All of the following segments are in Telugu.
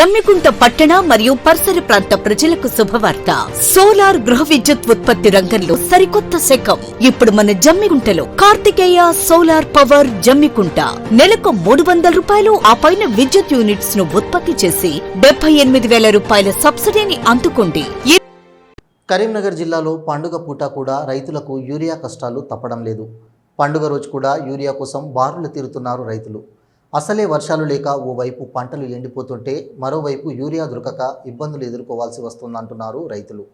జమ్మికుంట పట్టణ మరియు పరిసర ప్రాంత ప్రజలకు శుభవార్త. సోలార్ గృహ విద్యుత్ ఉత్పత్తి రంగంలో సరికొత్త శకం. ఇప్పుడు మన జమ్మికుంటలో కార్తికేయ సోలార్ పవర్ జమ్మికుంట నెలకు 300 రూపాయలు ఆ పైన విద్యుత్ యూనిట్స్ ను ఉత్పత్తి చేసి 78,000 రూపాయల సబ్సిడీని అందుకోండి. కరీంనగర్ జిల్లాలో పండుగ పూట కూడా రైతులకు యూరియా కష్టాలు తప్పడం లేదు. పండుగ రోజు కూడా యూరియా కోసం బారులు తీరుతున్నారు రైతులు. అసలే వర్షాలు లేక ఓవైపు పంటలు ఎండిపోతుంటే మరోవైపు యూరియా దొరకక ఇబ్బందులు ఎదుర్కోవాల్సి వస్తుందంటున్నారు రైతులు.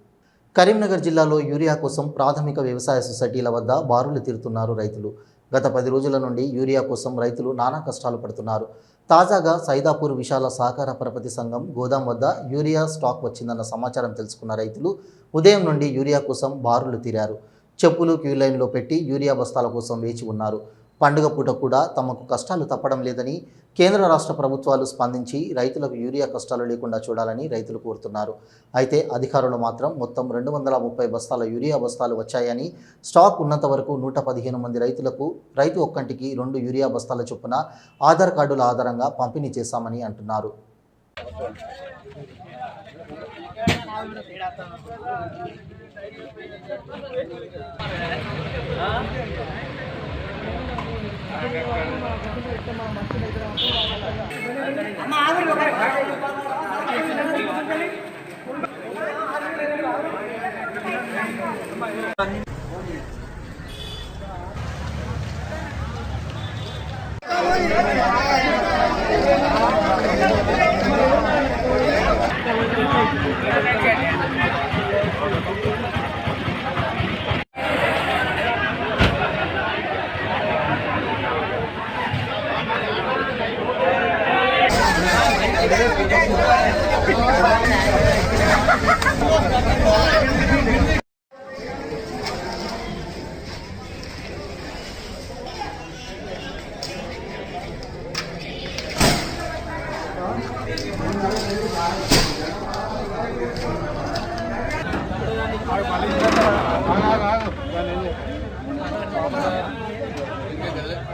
కరీంనగర్ జిల్లాలో యూరియా కోసం ప్రాథమిక వ్యవసాయ సొసైటీల వద్ద బారులు తీరుతున్నారు రైతులు. గత 10 రోజుల నుండి యూరియా కోసం రైతులు నానా కష్టాలు పడుతున్నారు. తాజాగా సైదాపూర్ విశాల సహకార పరపతి సంఘం గోదాం వద్ద యూరియా స్టాక్ వచ్చిందన్న సమాచారం తెలుసుకున్న రైతులు ఉదయం నుండి యూరియా కోసం బారులు తీరారు. చెప్పులు క్యూ లైన్లో పెట్టి యూరియా బస్తాల కోసం వేచి ఉన్నారు. పండుగ పూట కూడా తమకు కష్టాలు తప్పడం లేదని కేంద్ర రాష్ట్ర ప్రభుత్వాలు స్పందించి రైతులకు యూరియా కష్టాలు లేకుండా చూడాలని రైతులు కోరుతున్నారు. అయితే అధికారులు మాత్రం మొత్తం 230 బస్తాల యూరియా బస్తాలు వచ్చాయని, స్టాక్ ఉన్నంత వరకు 115 మంది రైతులకు రైతు ఒక్కంటికి 2 యూరియా బస్తాల చొప్పున ఆధార్ కార్డుల ఆధారంగా పంపిణీ చేశామని అంటున్నారు.